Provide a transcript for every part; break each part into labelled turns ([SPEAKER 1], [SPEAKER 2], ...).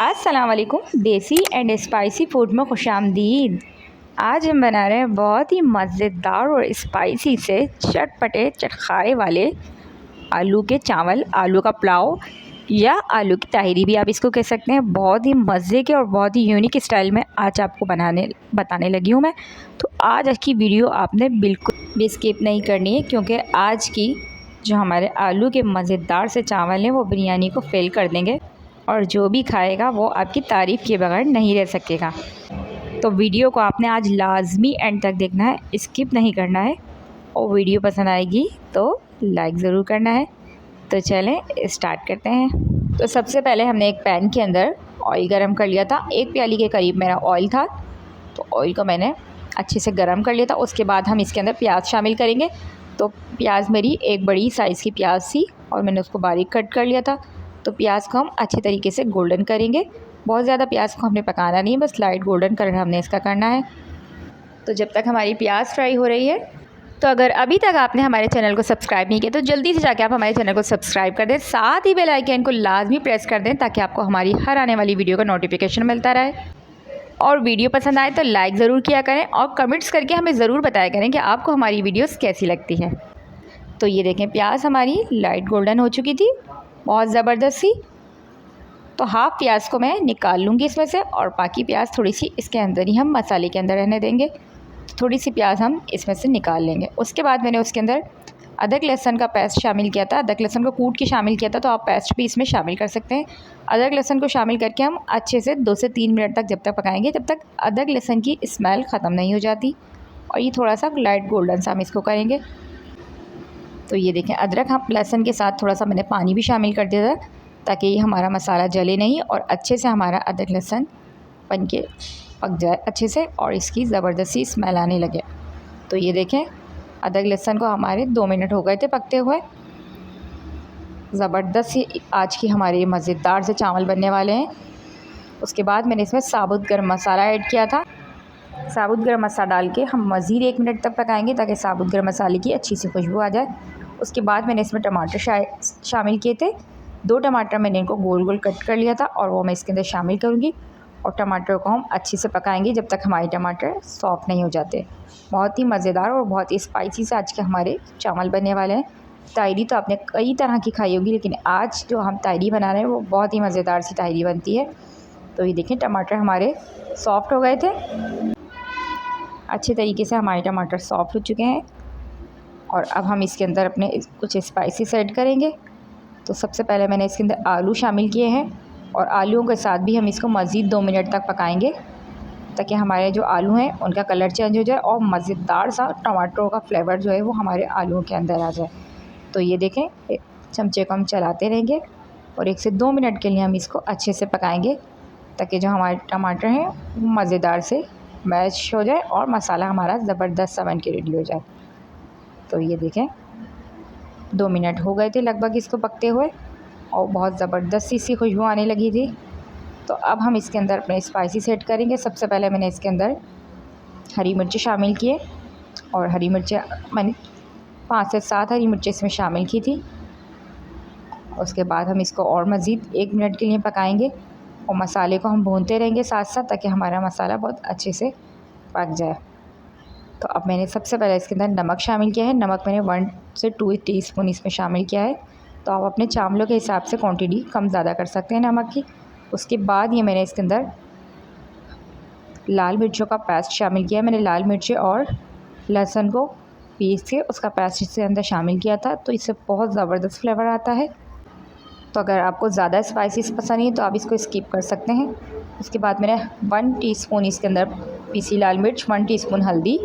[SPEAKER 1] अस्सलाम वालेकुम। देसी एंड स्पाइसी फूड में खुशामदीद। आज हम बना रहे हैं बहुत ही मज़ेदार और स्पाइसी से चटपटे चटखारे वाले आलू के चावल, आलू का पुलाव या आलू की ताहिरी भी आप इसको कह सकते हैं। बहुत ही मज़े के और बहुत ही यूनिक स्टाइल में आज आपको बताने लगी हूँ मैं। तो आज की वीडियो आपने बिल्कुल भी स्किप नहीं करनी है, क्योंकि आज की जो हमारे आलू के मज़ेदार से चावल हैं वो बिरयानी को फेल कर देंगे और जो भी खाएगा वो आपकी तारीफ़ के बगैर नहीं रह सकेगा। तो वीडियो को आपने आज लाजमी एंड तक देखना है, स्किप नहीं करना है। और वीडियो पसंद आएगी तो लाइक ज़रूर करना है। तो चलें स्टार्ट करते हैं। तो सबसे पहले हमने एक पैन के अंदर ऑयल गरम कर लिया था। 1 प्याली के करीब मेरा ऑयल था, तो ऑयल को मैंने अच्छे से गरम कर लिया था। उसके बाद हम इसके अंदर प्याज शामिल करेंगे। तो प्याज मेरी एक बड़ी साइज़ की प्याज थी और मैंने उसको बारीक कट कर लिया था। तो प्याज को हम अच्छे तरीके से गोल्डन करेंगे। बहुत ज़्यादा प्याज को हमने पकाना नहीं है, बस लाइट गोल्डन कलर हमने इसका करना है। तो जब तक हमारी प्याज फ्राई हो रही है, तो अगर अभी तक आपने हमारे चैनल को सब्सक्राइब नहीं किया तो जल्दी से जाके आप हमारे चैनल को सब्सक्राइब कर दें। साथ ही बेल आइकन को लाजमी प्रेस कर दें ताकि आपको हमारी हर आने वाली वीडियो का नोटिफिकेशन मिलता रहे। और वीडियो पसंद आए तो लाइक ज़रूर किया करें और कमेंट्स करके हमें ज़रूर बताया करें कि आपको हमारी वीडियोस कैसी लगती है। तो ये देखें, प्याज हमारी लाइट गोल्डन हो चुकी थी, बहुत ज़बरदस्त सी। तो हाफ़ प्याज को मैं निकाल लूँगी इसमें से, और बाकी प्याज थोड़ी सी इसके अंदर ही हम मसाले के अंदर रहने देंगे। थोड़ी सी प्याज हम इसमें से निकाल लेंगे। उसके बाद मैंने उसके अंदर अदरक लहसुन का पेस्ट शामिल किया था। अदरक लहसुन को कूट के शामिल किया था, तो आप पेस्ट भी इसमें शामिल कर सकते हैं। अदरक लहसुन को शामिल करके हम अच्छे से 2 से 3 मिनट तक जब तक पकाएंगे जब तक अदरक लहसुन की स्मेल ख़त्म नहीं हो जाती। और ये थोड़ा सा लाइट गोल्डन सा हम इसको करेंगे। तो ये देखें, अदरक हम लहसुन के साथ थोड़ा सा मैंने पानी भी शामिल कर दिया था ताकि ये हमारा मसाला जले नहीं और अच्छे से हमारा अदरक लहसुन बन के पक जाए अच्छे से और इसकी ज़बरदस्ती स्मेल आने लगे। तो ये देखें, अदरक लहसुन को हमारे 2 मिनट हो गए थे पकते हुए। ज़बरदस्त सी आज की हमारे मज़ेदार से चावल बनने वाले हैं। उसके बाद मैंने इसमें साबुत गर्म मसाला ऐड किया था। साबुत गर्म मसाला डाल के हम मज़ीद 1 मिनट तक पकाएंगे ताकि साबुत गर्म मसाले की अच्छी सी खुशबू आ जाए। उसके बाद मैंने इसमें टमाटर शामिल किए थे। 2 टमाटर मैंने इनको गोल गोल कट कर लिया था और वो मैं इसके अंदर शामिल करूँगी। और टमाटर को हम अच्छे से पकाएंगे जब तक हमारे टमाटर सॉफ्ट नहीं हो जाते। बहुत ही मज़ेदार और बहुत ही स्पाइसी से आज के हमारे चावल बनने वाले हैं। ताहिरी तो आपने कई तरह की खाई होगी, लेकिन आज जो हम ताहिरी बना रहे हैं वो बहुत ही मज़ेदार सी ताहिरी बनती है। तो ये देखें, टमाटर हमारे सॉफ्ट हो गए थे, अच्छे तरीके से हमारे टमाटर सॉफ्ट हो चुके हैं। और अब हम इसके अंदर अपने कुछ स्पाइसेस ऐड करेंगे। तो सबसे पहले मैंने इसके अंदर आलू शामिल किए हैं और आलूओं के साथ भी हम इसको मज़ीद 2 मिनट तक पकाएंगे ताकि हमारे जो आलू हैं उनका कलर चेंज हो जाए और मज़ेदार सा टमाटरों का फ्लेवर जो है वो हमारे आलूओं के अंदर आ जाए। तो ये देखें, चमचे को हम चलाते रहेंगे और 1 से 2 मिनट के लिए हम इसको अच्छे से पकाएंगे ताकि जो हमारे टमाटर हैं वो मज़ेदार से मैश हो जाए और मसाला हमारा ज़बरदस्त सा बन के रेडी हो जाए। तो ये देखें, 2 मिनट हो गए थे लगभग इसको पकते हुए और बहुत ज़बरदस्त सी खुशबू आने लगी थी। तो अब हम इसके अंदर अपने स्पाइसी सेट करेंगे। सबसे पहले मैंने इसके अंदर हरी मिर्च शामिल किए और हरी मिर्चें मैंने 5 से 7 हरी मिर्चें इसमें शामिल की थी। उसके बाद हम इसको और मज़ीद 1 मिनट के लिए पकाएंगे और मसाले को हम भूनते रहेंगे साथ साथ ताकि हमारा मसाला बहुत अच्छे से पक जाए। तो अब मैंने सबसे पहले इसके अंदर नमक शामिल किया है। नमक मैंने 1 से 2 टीस्पून इसमें शामिल किया है। तो आप अपने चावलों के हिसाब से क्वांटिटी कम ज़्यादा कर सकते हैं नमक की। उसके बाद ये मैंने इसके अंदर लाल मिर्चों का पेस्ट शामिल किया है। मैंने लाल मिर्चें और लहसुन को पीस के उसका पेस्ट इसके अंदर शामिल किया था, तो इससे बहुत ज़बरदस्त फ्लेवर आता है। तो अगर आपको ज़्यादा स्पाइसी पसंद नहीं है तो आप इसको स्किप कर सकते हैं। उसके बाद मैंने 1 टीस्पून इसके अंदर पीसी लाल मिर्च, 1 टीस्पून हल्दी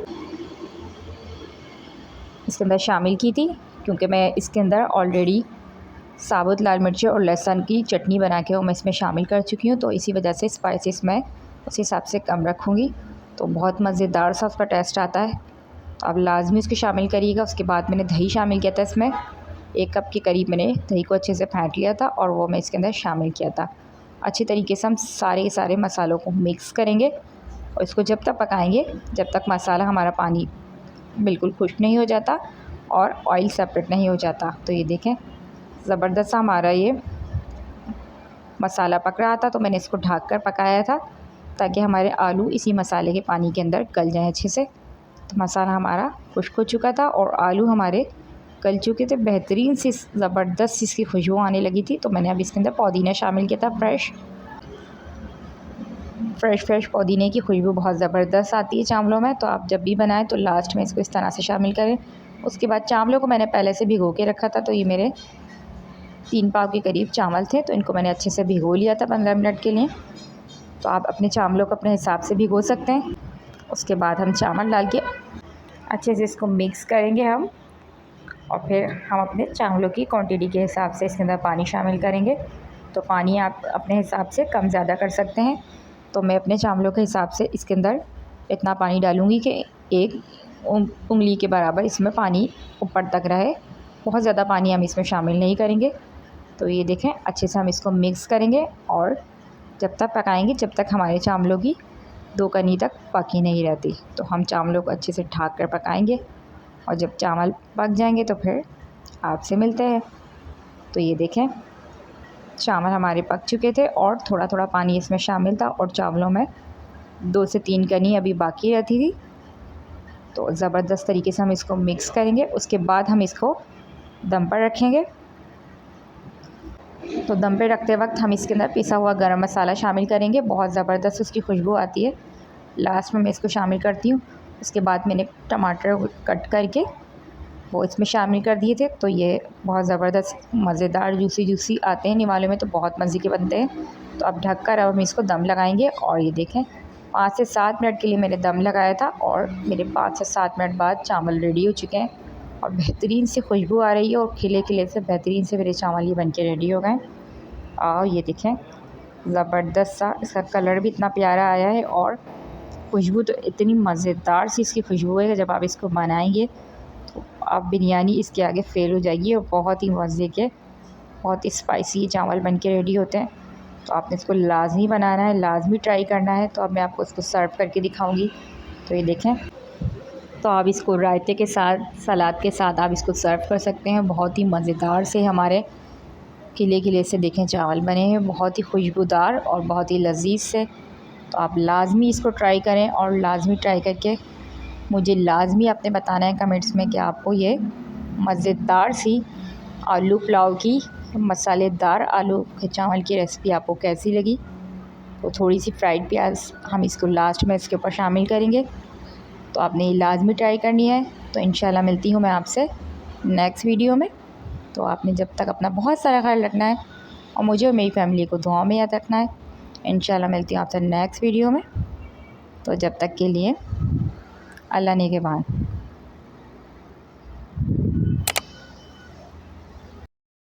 [SPEAKER 1] इसके अंदर शामिल की थी, क्योंकि मैं इसके अंदर ऑलरेडी साबुत लाल मिर्च और लहसुन की चटनी बना के वो मैं इसमें शामिल कर चुकी हूँ। तो इसी वजह से स्पाइसेस मैं उस हिसाब से कम रखूँगी, तो बहुत मज़ेदार सा उसका टेस्ट आता है। तो आप लाजमी उसको शामिल करिएगा। उसके बाद मैंने दही शामिल किया था। इसमें 1 कप के करीब मैंने दही को अच्छे से फेंट लिया था और वो मैं इसके अंदर शामिल किया था। अच्छी तरीके से हम सारे के सारे मसालों को मिक्स करेंगे और इसको जब तक पकाएंगे जब तक मसाला हमारा पानी बिल्कुल खुश्क नहीं हो जाता और ऑयल सेपरेट नहीं हो जाता। तो ये देखें, ज़बरदस्त सा हमारा ये मसाला पक रहा था तो मैंने इसको ढक कर पकाया था ताकि हमारे आलू इसी मसाले के पानी के अंदर गल जाएँ अच्छे से। तो मसाला हमारा खुश्क हो चुका था और आलू हमारे गल चुके थे, बेहतरीन सी ज़बरदस्त इसकी खुशबू आने लगी थी। तो मैंने अब इसके अंदर पुदीना शामिल किया था। फ्रेश पुदीने की खुशबू बहुत ज़बरदस्त आती है चावलों में। तो आप जब भी बनाएं तो लास्ट में इसको इस तरह से शामिल करें। उसके बाद चावलों को मैंने पहले से भिगो के रखा था, तो ये मेरे 3 पाव के करीब चावल थे, तो इनको मैंने अच्छे से भिगो लिया था 15 मिनट के लिए। तो आप अपने चावलों को अपने हिसाब से भिगो सकते हैं। उसके बाद हम चावल डाल के अच्छे से इसको मिक्स करेंगे हम, और फिर हम अपने चावलों की क्वांटिटी के हिसाब से इसके अंदर पानी शामिल करेंगे। तो पानी आप अपने हिसाब से कम ज़्यादा कर सकते हैं। तो मैं अपने चावलों के हिसाब से इसके अंदर इतना पानी डालूँगी कि एक उंगली के बराबर इसमें पानी ऊपर तक रहे। बहुत ज़्यादा पानी हम इसमें शामिल नहीं करेंगे। तो ये देखें, अच्छे से हम इसको मिक्स करेंगे और जब तक पकाएंगे जब तक हमारे चावलों की 2 कनी तक पकी नहीं रहती। तो हम चावलों को अच्छे से ढक कर पकाएंगे, और जब चावल पक जाएंगे तो फिर आपसे मिलते हैं। तो ये देखें, चावल हमारे पक चुके थे और थोड़ा थोड़ा पानी इसमें शामिल था, और चावलों में 2 से 3 कनी अभी बाकी रहती थी। तो ज़बरदस्त तरीके से हम इसको मिक्स करेंगे। उसके बाद हम इसको दम पर रखेंगे। तो दम पे रखते वक्त हम इसके अंदर पिसा हुआ गरम मसाला शामिल करेंगे। बहुत ज़बरदस्त उसकी खुशबू आती है। लास्ट में मैं इसको शामिल करती हूँ। उसके बाद मैंने टमाटर कट करके वो इसमें शामिल कर दिए थे। तो ये बहुत ज़बरदस्त मज़ेदार जूसी आते हैं निवाले में, तो बहुत मज़े के बनते हैं। तो अब ढक कर अब हम इसको दम लगाएंगे। और ये देखें, 5 से 7 मिनट के लिए मैंने दम लगाया था, और मेरे 5 से 7 मिनट बाद चावल रेडी हो चुके हैं और बेहतरीन सी खुशबू आ रही है, और खिले खिले से बेहतरीन से मेरे चावल ये बन के रेडी हो गए। और ये देखें, ज़बरदस्त सा इसका कलर भी इतना प्यारा आया है, और खुशबू तो इतनी मज़ेदार सी इसकी खुशबू है कि जब आप इसको बनाएंगे तो आप बिरयानी इसके आगे फ़ेल हो जाएगी। और बहुत ही मज़े के, बहुत ही स्पाइसी चावल बन के रेडी होते हैं। तो आपने इसको लाजमी बनाना है, लाजमी ट्राई करना है। तो अब मैं आपको इसको सर्व करके दिखाऊंगी। तो ये देखें, तो आप इसको रायते के साथ, सलाद के साथ आप इसको सर्व कर सकते हैं। बहुत ही मज़ेदार से हमारे किले से देखें चावल बने हैं, बहुत ही खुशबूदार और बहुत ही लजीज से। तो आप लाजमी इसको ट्राई करें, और लाजमी ट्राई करके मुझे लाजमी आपने बताना है कमेंट्स में कि आपको ये मज़ेदार सी आलू पुलाव की, मसालेदार आलू के चावल की रेसिपी आपको कैसी लगी। तो थोड़ी सी फ्राइड प्याज हम इसको लास्ट में इसके ऊपर शामिल करेंगे। तो आपने ये लाजमी ट्राई करनी है। तो इंशाल्लाह मिलती हूँ मैं आपसे नेक्स्ट वीडियो में। तो आपने जब तक अपना बहुत सारा ख्याल रखना है, और मुझे और मेरी फैमिली को दुआ में याद रखना है। इंशाल्लाह मिलती हूँ आपसे नेक्स्ट वीडियो में। तो जब तक के लिए अल्लाह नेगहबान।